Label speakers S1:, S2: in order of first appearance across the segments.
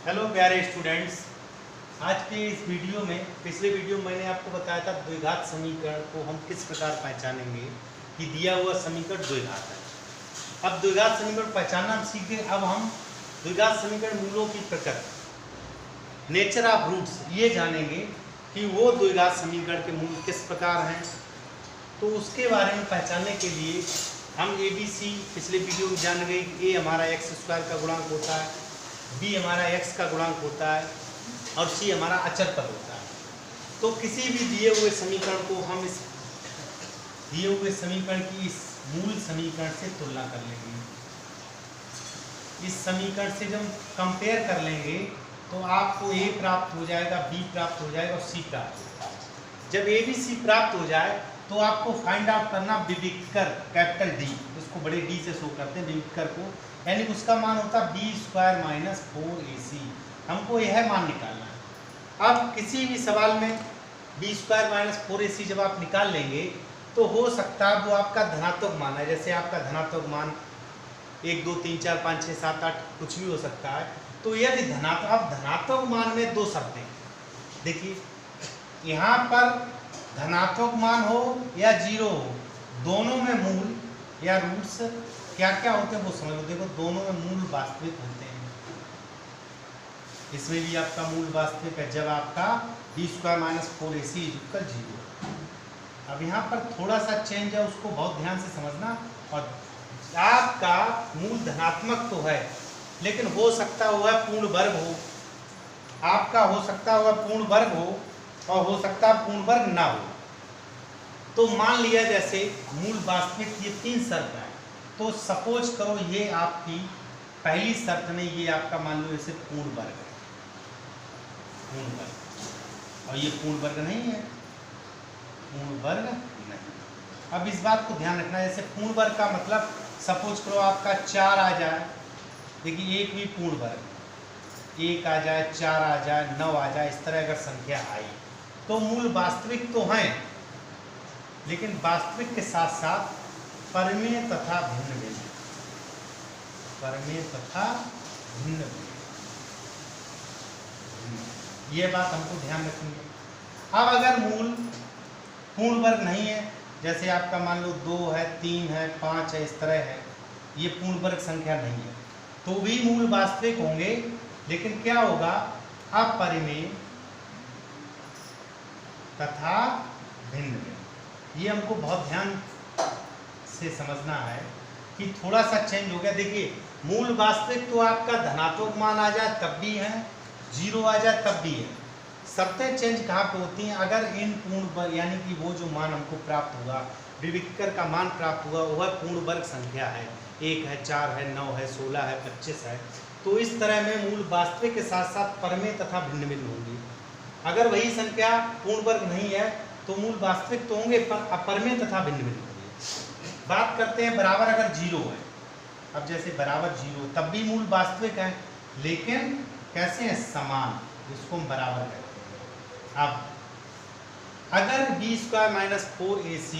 S1: Hello प्यारे students, आज के इस वीडियो में पिछले वीडियो में मैंने आपको बताया था द्विघात समीकरण को हम किस प्रकार पहचानेंगे कि दिया हुआ समीकरण द्विघात है। अब द्विघात समीकरण पहचानना हम सीख गए। अब हम द्विघात समीकरण मूलों की प्रकृति, नेचर ऑफ रूट्स, ये जानेंगे कि वो द्विघात समीकरण के मूल किस प्रकार हैं। तो उसके बारे में पहचानने के लिए हम ABC पिछले वीडियो में जान गए कि A हमारा x² का गुणांक होता है, B हमारा x का गुणांक होता है और C हमारा अचर पद होता है। तो किसी भी दिए हुए समीकरण को हम इस दिए हुए समीकरण की इस मूल समीकरण से तुलना कर लेंगे। इस समीकरण से जब कंपेयर कर लेंगे तो आपको A प्राप्त हो जाएगा, B प्राप्त हो जाएगा और C प्राप्त हो जाएगा। जब ABC प्राप्त हो जाए तो आपको फाइंड आउट करना विविक्तर, कैपिटल D, इसको बड़े D से शो करते हैं विविक्तर को, यानी उसका मान होता है B² - 4AC। हमको यह मान निकालना है। अब किसी भी सवाल में B² - 4AC जब आप निकाल लेंगे तो हो सकता है वो आपका धनात्मक मान है। जैसे आपका धनात्मक मान 1 2 3 4 5 6 7 8 कुछ भी हो सकता है। तो यदि धनात्मक मान में दो शर्तें, देखिए यहाँ पर धनात्मक मान हो या जीरो हो, दोनों में मूल या रूट्स क्या क्या होते हैं वो समझ लो। देखो दोनों में मूल वास्तविक होते हैं। इसमें भी आपका मूल वास्तविक है जब आपका B² - 4AC = 0। अब यहाँ पर थोड़ा सा चेंज है, उसको बहुत ध्यान से समझना। और आपका मूल धनात्मक तो है लेकिन हो सकता हुआ पूर्ण वर्ग हो, आपका हो सकता हुआ पूर्ण वर्ग हो और हो सकता है पूर्ण वर्ग ना हो। तो मान लिया जैसे मूल वास्तविक ये 3 शर्त है, तो सपोज करो ये आपकी पहली शर्त में ये आपका मान लो जैसे पूर्ण वर्ग है, पूर्ण वर्ग, और ये पूर्ण वर्ग नहीं है, पूर्ण वर्ग नहीं। अब इस बात को ध्यान रखना, जैसे पूर्ण वर्ग का मतलब सपोज करो आपका 4 आ जाए, देखिए एक भी पूर्ण वर्ग 1 आ जाए, 4 आ जाए, 9 आ जाए, इस तरह अगर संख्या आई तो मूल वास्तविक तो हैं, लेकिन वास्तविक के साथ साथ परिमेय तथा भिन्न भिन्न, परिमेय तथा भिन्न भिन्न, ये बात हमको ध्यान रखनी है। अब अगर मूल पूर्ण वर्ग नहीं है, जैसे आपका मान लो 2 है, 3 है, 5 है, इस तरह है, ये पूर्ण वर्ग संख्या नहीं है, तो भी मूल वास्तविक होंगे, लेकिन क्या होगा, अपरिमेय तथा भिन्न भिन्न। ये हमको बहुत ध्यान से समझना है कि थोड़ा सा चेंज हो गया। देखिए मूल वास्तविक तो आपका धनात्मक मान आ जाए तब भी है, 0 आ जाए तब भी है। शर्तें चेंज कहाँ पे होती हैं, अगर इन पूर्ण वर्ग यानी कि वो जो मान हमको प्राप्त हुआ, विविक्तर का मान प्राप्त हुआ, वह पूर्ण वर्ग संख्या है, 1 है, 4 है, 9 है, 16 है, 25 है, तो इस तरह में मूल वास्तविक के साथ साथ परिमेय तथा भिन्न भिन्न होंगी। अगर वही संख्या पूर्ण वर्ग नहीं है तो मूल वास्तविक तो होंगे पर अपरिमेय तथा भिन्न भिन्न होंगे। बात करते हैं बराबर अगर 0 है, अब जैसे बराबर 0 तब भी मूल वास्तविक है, लेकिन कैसे हैं, समान, जिसको हम बराबर कहते हैं। अब अगर B² - 4AC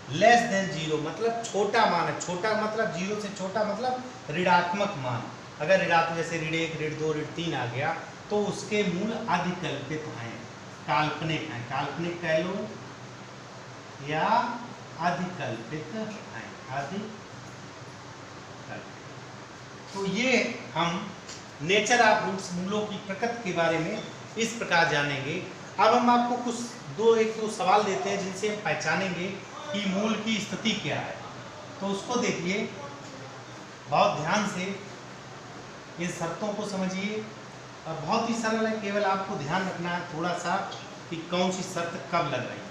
S1: << 0 मतलब छोटा मान है, छोटा मतलब 0 से छोटा मतलब ऋणात्मक मान, अगर ऋणात्मक जैसे ऋण 1 ऋण 2 ऋण 3 आ गया तो उसके मूल अधिकल्पित हैं, काल्पनिक हैं, काल्पनिक कह लो या अधिकल्पित हैं, अधिकल्पित। तो ये हम नेचर ऑफ रूट्स, मूलों की प्रकृति के बारे में इस प्रकार जानेंगे। अब हम आपको कुछ एक दो सवाल देते हैं जिनसे हम पहचानेंगे कि मूल की स्थिति क्या है। तो उसको देखिए बहुत ध्यान से, इन शर्तों को समझिए, और बहुत ही सरल है, केवल आपको ध्यान रखना है थोड़ा सा कि कौन सी शर्त कब लग रही है,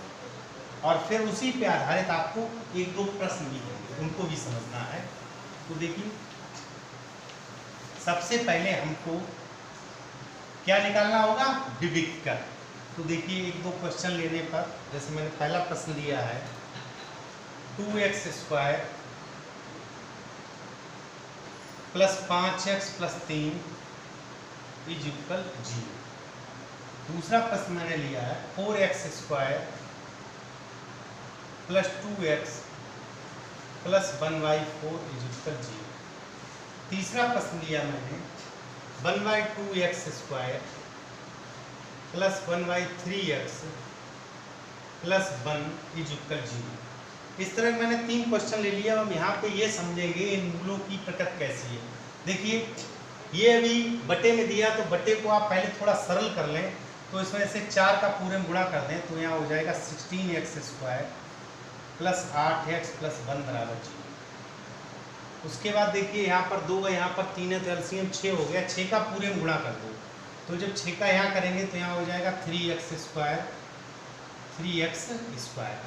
S1: और फिर उसी पे आधारित आपको एक दो प्रश्न भी होंगे, उनको भी समझना है। तो देखिए सबसे पहले हमको क्या निकालना होगा, विविक्तर। तो देखिए एक दो क्वेश्चन लेने पर, जैसे मैंने पहला प्रश्न लिया है 2x² + 5x + 3 = 0। दूसरा प्रश्न मैंने लिया है 4x² + 2x + 1/4 = 0। तीसरा प्रश्न लिया मैंने 1/2x² plus 1/3x plus 1 is equal 0। इस तरह मैंने 3 क्वेश्चन ले लिया। अब यहाँ पे ये समझेंगे इन मूलों की प्रकृति कैसी है। देखिए ये अभी बटे में दिया, तो बटे को आप पहले थोड़ा सरल कर लें, तो इसमें से 4 का पूरे में गुणा कर दें तो यहाँ हो जाएगा 16x² प्लस 8x प्लस 1 बराबर 0। उसके बाद देखिए यहाँ पर 2 है, यहाँ पर 3 है, तो एलसीएम 6 हो गया। 6 का पूरे में गुणा कर दो, तो जब 6 का यहाँ करेंगे तो यहाँ हो जाएगा 3x²,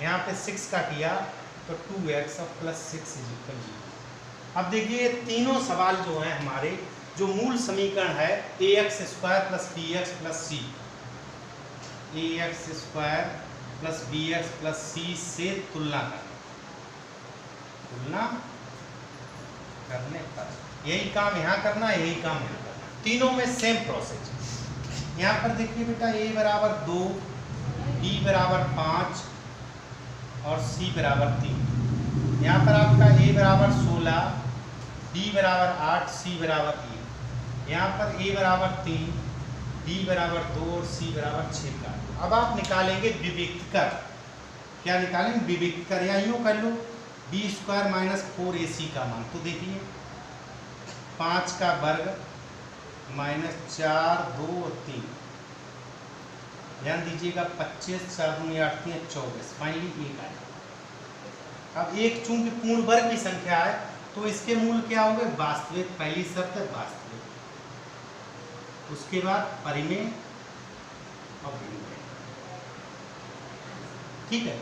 S1: यहाँ पे 6 का किया तो 2x और प्लस 6 इज इक्वल 0। अब देखिए तीनों सवाल जो हैं हमारे, जो मूल समीकरण है ax² plus bx plus c, ax² plus bx plus c से तुलना करने पर यही काम यहाँ करना, यही काम यहाँ करना, तीनों में सेम प्रोसेस। यहाँ पर देखिए बेटा a बराबर 2, b बराबर 5 और c बराबर 3। यहाँ पर आपका a बराबर 16, b बराबर 8, c बराबर 1। यहाँ पर a बराबर 3, b बराबर 2 और c बराबर 6 का। अब आप निकालेंगे विविक्तकर। क्या निकालेंगे? विविक्तकर, या यूँ कर लो b² माइनस 4ac का मान। तो देखिए 5 का वर्ग माइनस 4, 2 और 3, ध्यान दीजिएगा 25, 4 दूनी 8, 3 24, फाइनली 1 आया। अब एक चूंकि पूर्ण वर्ग की संख्या है तो इसके मूल क्या होंगे? वास्तविक। पहली शर्त है वास्तविक, उसके बाद परिमेय और विनिमेय। ठीक है,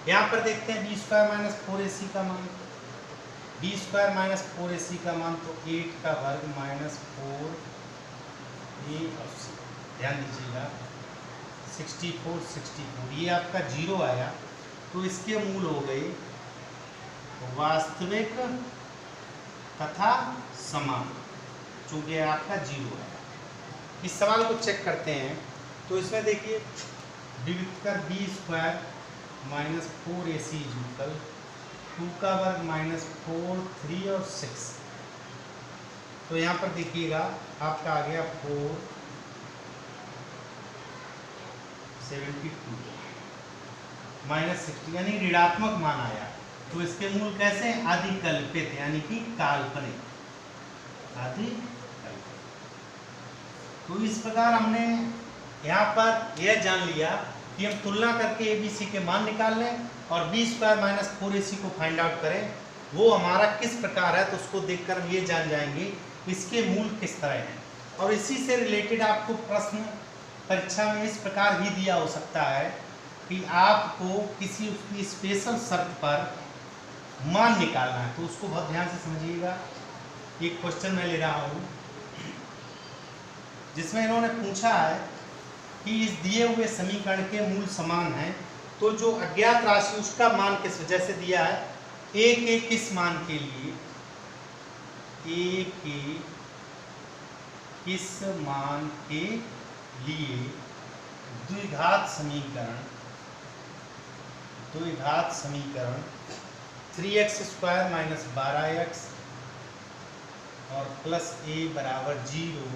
S1: यहाँ पर देखते हैं b² माइनस 4ac का मान। b² माइनस 4ac का मान तो 8 का वर्ग माइनस 4a और c। ध्यान दीजिएगा 64, 64, ये आपका 0 आया, तो इसके मूल हो गए वास्तविक तथा समान, चूंकि आपका 0 आया। इस सवाल को चेक करते हैं, तो इसमें देखिए विविक्तकर b² minus 4ac is equal 2 का वर्ग माइनस 4, 3 और 6। तो यहाँ पर देखिएगा आपका आ गया 4, 72 माइनस 60, यानी ऋणात्मक मान आया। तो इसके मूल कैसे? अधिकल्पित, यानी कि काल्पनिक, अधिकल्पित। तो इस प्रकार हमने यहाँ पर यह जान लिया कि हम तुलना करके ABC के मान निकाल लें और b² माइनस 4ac को फाइंड आउट करें, वो हमारा किस प्रकार है, तो उसको देखकर हम ये जान जाएंगे इसके मूल किस तरह हैं। और इसी से रिलेटेड आपको प्रश्न परीक्षा में इस प्रकार भी दिया हो सकता है कि आपको किसी उसकी स्पेशल शर्त पर मान निकालना है, तो उसको बहुत ध्यान से समझिएगा। एक क्वेश्चन मैं ले रहा हूँ जिसमें इन्होंने पूछा है कि इस दिए हुए समीकरण के मूल समान हैं, तो जो अज्ञात राशि उसका मान किस वजह से दिया है, a के किस मान के लिए, a के किस मान के लिए द्विघात समीकरण 3x² माइनस 12x और प्लस a बराबर 0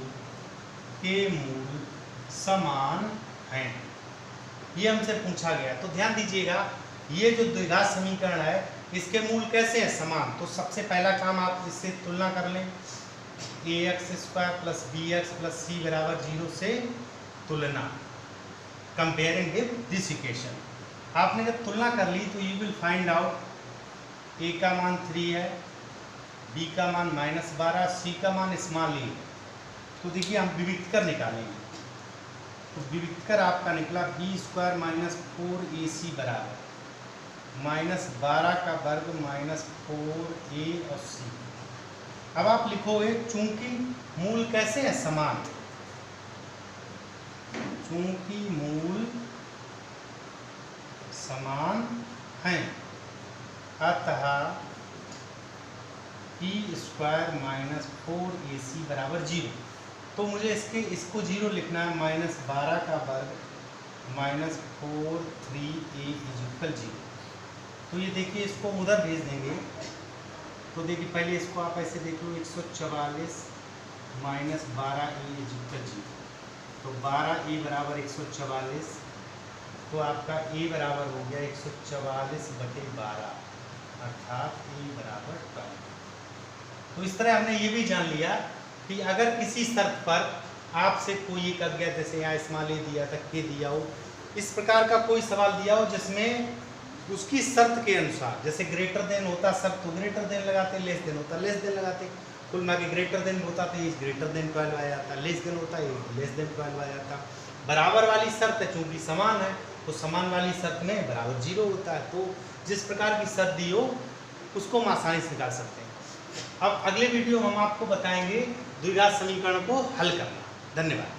S1: के मूल समान हैं, ये हमसे पूछा गया। तो ध्यान दीजिएगा ये जो द्विघात समीकरण है इसके मूल कैसे हैं? समान। तो सबसे पहला काम आप इससे तुलना कर लें, ax² plus bx plus c बराबर 0 से तुलना, कंपेयरिंग विद दिस इक्वेशन। आपने जब तुलना कर ली तो you will find out a का मान 3 है, b का मान -12, c का मान स्मॉल e। तो देखिए हम विविक्तकर निकालेंगे, तो विविक्तकर आपका निकला b² माइनस 4ac बराबर -12 का वर्ग माइनस 4a और c। अब आप लिखोगे चूंकि मूल कैसे है? समान, चूंकि मूल समान हैं अतः b² माइनस 4ac बराबर 0। तो मुझे इसको 0 लिखना है, -12 का वर्ग माइनस 4, 3a इज इक्वल 0। तो ये देखिए इसको उधर भेज देंगे, तो देखिए पहले इसको आप ऐसे देख लो 144 माइनस 12a इज इक्वल 0। तो 12a बराबर 144, तो आपका a बराबर हो गया 144/12, अर्थात a बराबर 12। तो इस तरह हमने ये भी जान लिया कि अगर किसी शर्त पर आपसे कोई एक अज्ञात, जैसे यहाँ स्मॉल ए दिया था, के दिया हो, इस प्रकार का कोई सवाल दिया हो जिसमें उसकी शर्त के अनुसार, जैसे ग्रेटर देन होता शर्त तो ग्रेटर देन लगाते, लेस देन होता लेस देन लगाते, कुल मिला के ग्रेटर देन होता तो ये ग्रेटर देन 12 आ जाता, लेस देन होता ये लेस देन 12 आ जाता। बराबर वाली शर्त है, चूंकि समान है तो समान वाली शर्त में बराबर 0 होता है। तो जिस प्रकार की शर्त दी हो उसको हम आसानी से निकाल सकते हैं। अब अगले वीडियो हम आपको बताएंगे द्विघात समीकरण को हल करना। धन्यवाद।